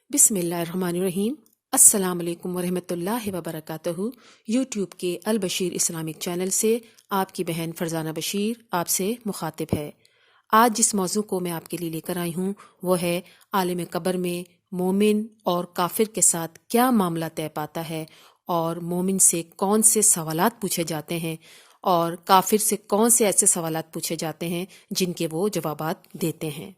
بسم اللہ الرحمن الرحیم۔ السلام علیکم ورحمۃ اللہ وبرکاتہ۔ یوٹیوب کے البشیر اسلامک چینل سے آپ کی بہن فرزانہ بشیر آپ سے مخاطب ہے۔ آج جس موضوع کو میں آپ کے لیے لے کر آئی ہوں وہ ہے عالم قبر میں مومن اور کافر کے ساتھ کیا معاملہ طے پاتا ہے، اور مومن سے کون سے سوالات پوچھے جاتے ہیں اور کافر سے کون سے ایسے سوالات پوچھے جاتے ہیں جن کے وہ جوابات دیتے ہیں۔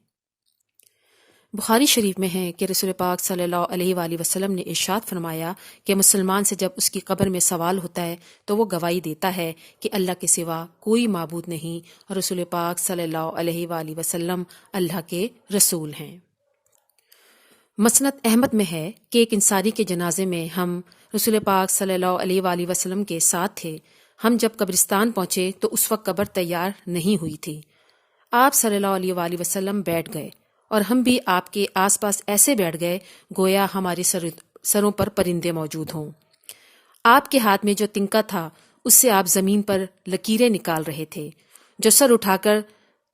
بخاری شریف میں ہے کہ رسول پاک صلی اللہ علیہ وآلہ وسلم نے ارشاد فرمایا کہ مسلمان سے جب اس کی قبر میں سوال ہوتا ہے تو وہ گواہی دیتا ہے کہ اللہ کے سوا کوئی معبود نہیں، اور رسول پاک صلی اللہ علیہ وآلہ وسلم اللہ کے رسول ہیں۔ مسند احمد میں ہے کہ ایک انصاری کے جنازے میں ہم رسول پاک صلی اللہ علیہ وآلہ وسلم کے ساتھ تھے۔ ہم جب قبرستان پہنچے تو اس وقت قبر تیار نہیں ہوئی تھی۔ آپ صلی اللہ علیہ وآلہ وسلم بیٹھ گئے اور ہم بھی آپ کے آس پاس ایسے بیٹھ گئے گویا ہمارے سروں پر پرندے موجود ہوں۔ آپ کے ہاتھ میں جو تنکا تھا اس سے آپ زمین پر لکیریں نکال رہے تھے۔ جو سر اٹھا کر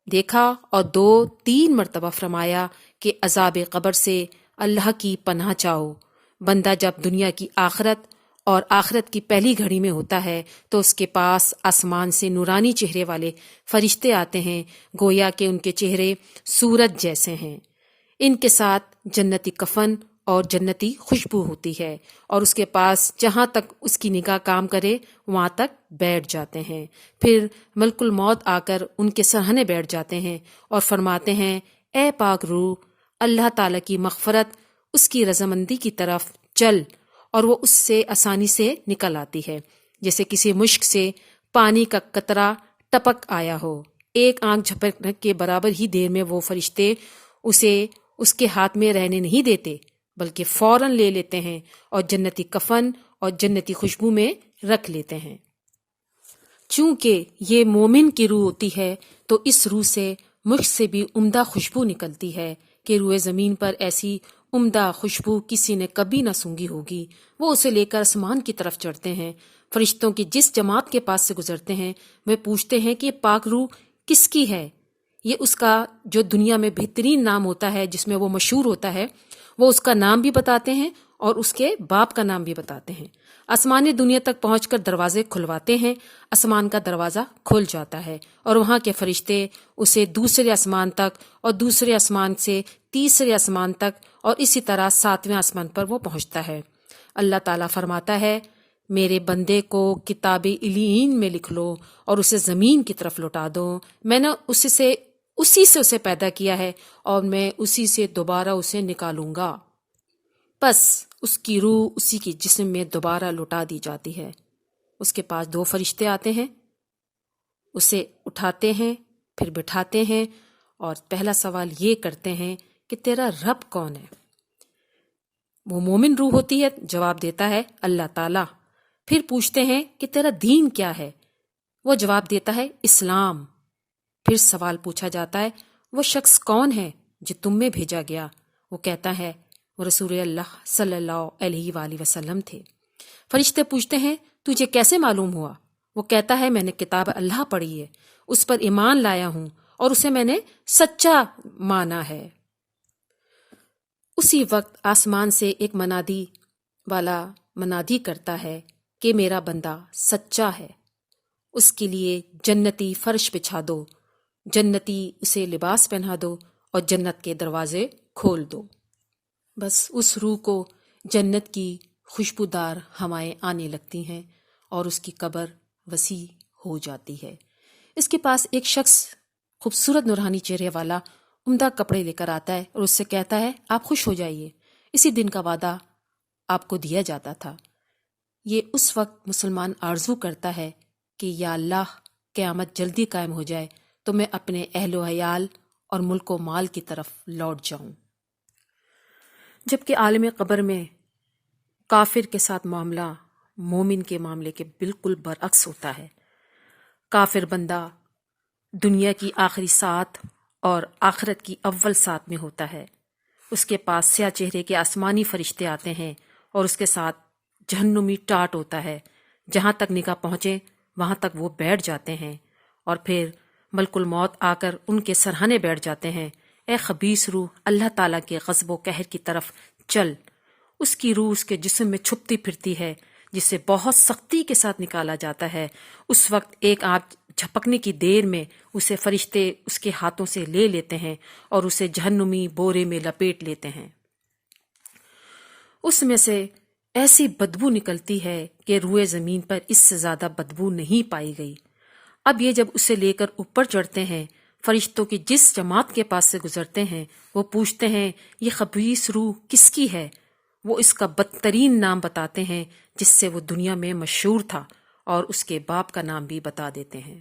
دیکھا اور 2-3 مرتبہ فرمایا کہ عذاب قبر سے اللہ کی پناہ چاہو۔ بندہ جب دنیا کی آخرت اور آخرت کی پہلی گھڑی میں ہوتا ہے تو اس کے پاس آسمان سے نورانی چہرے والے فرشتے آتے ہیں، گویا کہ ان کے چہرے سورج جیسے ہیں۔ ان کے ساتھ جنتی کفن اور جنتی خوشبو ہوتی ہے، اور اس کے پاس جہاں تک اس کی نگاہ کام کرے وہاں تک بیٹھ جاتے ہیں۔ پھر ملک الموت آ کر ان کے سرہانے بیٹھ جاتے ہیں اور فرماتے ہیں، اے پاک روح، اللہ تعالیٰ کی مغفرت، اس کی رضامندی کی طرف چل، اور وہ اس سے آسانی سے نکل آتی ہے جیسے کسی مشک سے پانی کا قطرہ ٹپک آیا ہو۔ ایک آنکھ جھپکنے کے برابر ہی دیر میں وہ فرشتے اسے اس کے ہاتھ میں رہنے نہیں دیتے بلکہ فوراً لے لیتے ہیں اور جنتی کفن اور جنتی خوشبو میں رکھ لیتے ہیں۔ چونکہ یہ مومن کی روح ہوتی ہے تو اس روح سے مشک سے بھی عمدہ خوشبو نکلتی ہے کہ روئے زمین پر ایسی عمدہ خوشبو کسی نے کبھی نہ سونگھی ہوگی۔ وہ اسے لے کر آسمان کی طرف چڑھتے ہیں۔ فرشتوں کی جس جماعت کے پاس سے گزرتے ہیں وہ پوچھتے ہیں کہ یہ پاک روح کس کی ہے؟ یہ اس کا جو دنیا میں بہترین نام ہوتا ہے، جس میں وہ مشہور ہوتا ہے، وہ اس کا نام بھی بتاتے ہیں اور اس کے باپ کا نام بھی بتاتے ہیں۔ آسمانی دنیا تک پہنچ کر دروازے کھلواتے ہیں، آسمان کا دروازہ کھل جاتا ہے اور وہاں کے فرشتے اسے دوسرے آسمان تک اور دوسرے آسمان سے تیسرے آسمان تک اور اسی طرح 7ویں آسمان پر وہ پہنچتا ہے۔ اللہ تعالیٰ فرماتا ہے، میرے بندے کو کتاب علیین میں لکھ لو اور اسے زمین کی طرف لوٹا دو۔ میں نے اسی سے اسے پیدا کیا ہے اور میں اسی سے دوبارہ اسے نکالوں گا۔ پس اس کی روح اسی کی جسم میں دوبارہ لوٹا دی جاتی ہے۔ اس کے پاس 2 فرشتے آتے ہیں، اسے اٹھاتے ہیں، پھر بٹھاتے ہیں اور پہلا سوال یہ کرتے ہیں کہ تیرا رب کون ہے؟ وہ مومن روح ہوتی ہے، جواب دیتا ہے اللہ تعالیٰ۔ پھر پوچھتے ہیں کہ تیرا دین کیا ہے؟ وہ جواب دیتا ہے اسلام۔ پھر سوال پوچھا جاتا ہے وہ شخص کون ہے جو تم میں بھیجا گیا؟ وہ کہتا ہے وہ رسول اللہ صلی اللہ علیہ وآلہ وسلم تھے۔ فرشتے پوچھتے ہیں تجھے کیسے معلوم ہوا؟ وہ کہتا ہے میں نے کتاب اللہ پڑھی ہے، اس پر ایمان لایا ہوں اور اسے میں نے سچا مانا ہے۔ اسی وقت آسمان سے ایک منادی والا منادی کرتا ہے کہ میرا بندہ سچا ہے، اس کے لیے جنتی فرش بچھا دو، جنتی اسے لباس پہنا دو اور جنت کے دروازے کھول دو۔ بس اس روح کو جنت کی خوشبودار ہوائیں آنے لگتی ہیں اور اس کی قبر وسیع ہو جاتی ہے۔ اس کے پاس ایک شخص خوبصورت نورانی چہرے والا عمدہ کپڑے لے کر آتا ہے اور اس سے کہتا ہے آپ خوش ہو جائیے، اسی دن کا وعدہ آپ کو دیا جاتا تھا۔ یہ اس وقت مسلمان آرزو کرتا ہے کہ یا اللہ قیامت جلدی قائم ہو جائے تو میں اپنے اہل و عیال اور ملک و مال کی طرف لوٹ جاؤں۔ جبکہ عالم قبر میں کافر کے ساتھ معاملہ مومن کے معاملے کے بالکل برعکس ہوتا ہے۔ کافر بندہ دنیا کی آخری سات اور آخرت کی اول سات میں ہوتا ہے۔ اس کے پاس سیاہ چہرے کے آسمانی فرشتے آتے ہیں اور اس کے ساتھ جہنمی ٹاٹ ہوتا ہے، جہاں تک نگاہ پہنچے وہاں تک وہ بیٹھ جاتے ہیں اور پھر ملک الموت آ کر ان کے سرہانے بیٹھ جاتے ہیں۔ اے خبیث روح، اللہ تعالیٰ کے غضب و قہر کی طرف چل۔ اس کی روح اس کے جسم میں چھپتی پھرتی ہے، جسے بہت سختی کے ساتھ نکالا جاتا ہے۔ اس وقت ایک آنچ جھپکنے کی دیر میں اسے فرشتے اس کے ہاتھوں سے لے لیتے ہیں اور اسے جہنمی بورے میں لپیٹ لیتے ہیں۔ اس میں سے ایسی بدبو نکلتی ہے کہ روئے زمین پر اس سے زیادہ بدبو نہیں پائی گئی۔ اب یہ جب اسے لے کر اوپر چڑھتے ہیں، فرشتوں کی جس جماعت کے پاس سے گزرتے ہیں، وہ پوچھتے ہیں یہ خبیث روح کس کی ہے؟ وہ اس کا بدترین نام بتاتے ہیں جس سے وہ دنیا میں مشہور تھا، اور اس کے باپ کا نام بھی بتا دیتے ہیں۔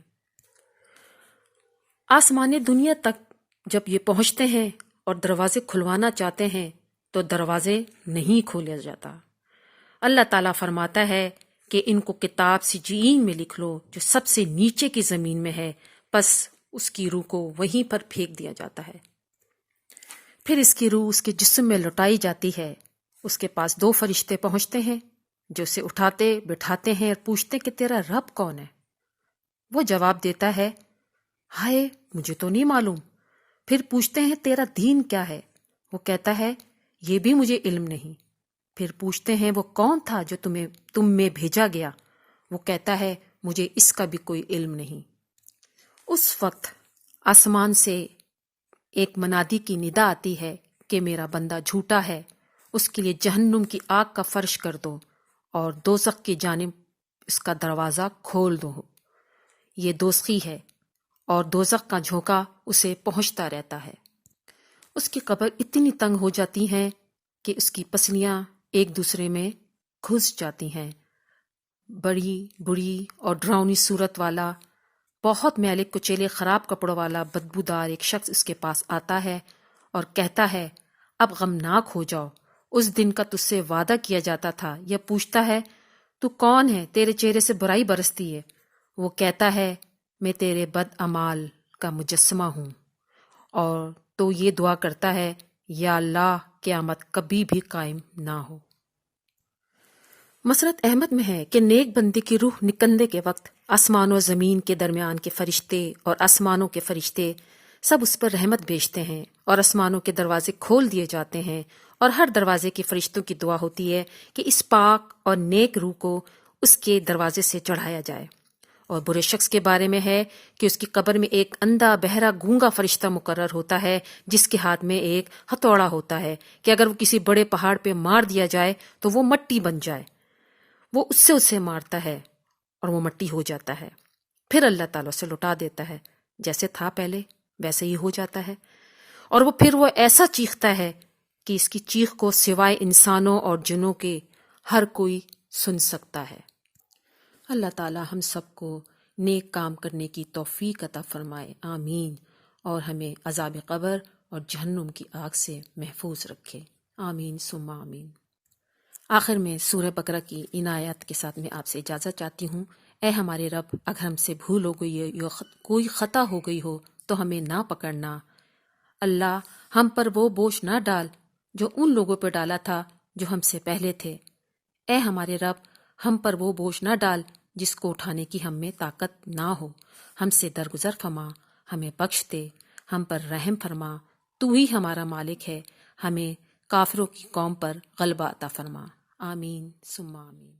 آسمان دنیا تک جب یہ پہنچتے ہیں اور دروازے کھلوانا چاہتے ہیں تو دروازے نہیں کھولے جاتا۔ اللہ تعالیٰ فرماتا ہے کہ ان کو کتاب سجین میں لکھ لو جو سب سے نیچے کی زمین میں ہے، پس اس کی روح کو وہیں پر پھینک دیا جاتا ہے۔ پھر اس کی روح اس کے جسم میں لوٹائی جاتی ہے۔ اس کے پاس 2 فرشتے پہنچتے ہیں جو اسے اٹھاتے بٹھاتے ہیں اور پوچھتے کہ تیرا رب کون ہے؟ وہ جواب دیتا ہے، ہائے مجھے تو نہیں معلوم۔ پھر پوچھتے ہیں تیرا دین کیا ہے؟ وہ کہتا ہے یہ بھی مجھے علم نہیں۔ پھر پوچھتے ہیں وہ کون تھا جو تم میں بھیجا گیا؟ وہ کہتا ہے مجھے اس کا بھی کوئی علم نہیں۔ اس وقت آسمان سے ایک منادی کی ندا آتی ہے کہ میرا بندہ جھوٹا ہے، اس کے لیے جہنم کی آگ کا فرش کر دو اور دوزخ کی جانب اس کا دروازہ کھول دو۔ یہ دوزخی ہے اور دوزخ کا جھونکا اسے پہنچتا رہتا ہے۔ اس کی قبر اتنی تنگ ہو جاتی ہیں کہ اس کی پسلیاں ایک دوسرے میں گھس جاتی ہیں۔ بڑی بری اور ڈراؤنی صورت والا، بہت میلے کچیلے خراب کپڑوں والا بدبودار ایک شخص اس کے پاس آتا ہے اور کہتا ہے اب غمناک ہو جاؤ، اس دن کا تجھ سے وعدہ کیا جاتا تھا۔ یہ پوچھتا ہے تو کون ہے؟ تیرے چہرے سے برائی برستی ہے۔ وہ کہتا ہے میں تیرے بد اعمال کا مجسمہ ہوں، اور تو یہ دعا کرتا ہے یا اللہ قیامت کبھی بھی قائم نہ ہو۔ مسرت احمد میں ہے کہ نیک بندے کی روح نکلنے کے وقت آسمان و زمین کے درمیان کے فرشتے اور آسمانوں کے فرشتے سب اس پر رحمت بھیجتے ہیں اور آسمانوں کے دروازے کھول دیے جاتے ہیں، اور ہر دروازے کے فرشتوں کی دعا ہوتی ہے کہ اس پاک اور نیک روح کو اس کے دروازے سے چڑھایا جائے۔ اور برے شخص کے بارے میں ہے کہ اس کی قبر میں ایک اندھا بہرا گونگا فرشتہ مقرر ہوتا ہے جس کے ہاتھ میں ایک ہتھوڑا ہوتا ہے کہ اگر وہ کسی بڑے پہاڑ پہ مار دیا جائے تو وہ مٹی بن جائے۔ وہ اسے مارتا ہے اور وہ مٹی ہو جاتا ہے، پھر اللہ تعالیٰ اسے لوٹا دیتا ہے، جیسے تھا پہلے ویسے ہی ہو جاتا ہے، اور پھر وہ ایسا چیختا ہے کہ اس کی چیخ کو سوائے انسانوں اور جنوں کے ہر کوئی سن سکتا ہے۔ اللہ تعالیٰ ہم سب کو نیک کام کرنے کی توفیق عطا فرمائے، آمین، اور ہمیں عذاب قبر اور جہنم کی آگ سے محفوظ رکھے، آمین ثم آمین۔ آخر میں سورہ بقرہ کی ان آیات کے ساتھ میں آپ سے اجازت چاہتی ہوں۔ اے ہمارے رب، اگر ہم سے بھول ہو گئی ہے یا کوئی خطا ہو گئی ہو تو ہمیں نہ پکڑنا۔ اللہ، ہم پر وہ بوجھ نہ ڈال جو ان لوگوں پہ ڈالا تھا جو ہم سے پہلے تھے۔ اے ہمارے رب، ہم پر وہ بوجھ نہ ڈال جس کو اٹھانے کی ہم میں طاقت نہ ہو۔ ہم سے درگزر فرما، ہمیں بخش دے، ہم پر رحم فرما، تو ہی ہمارا مالک ہے، ہمیں کافروں کی قوم پر غلبہ عطا فرما، آمین ثم آمین۔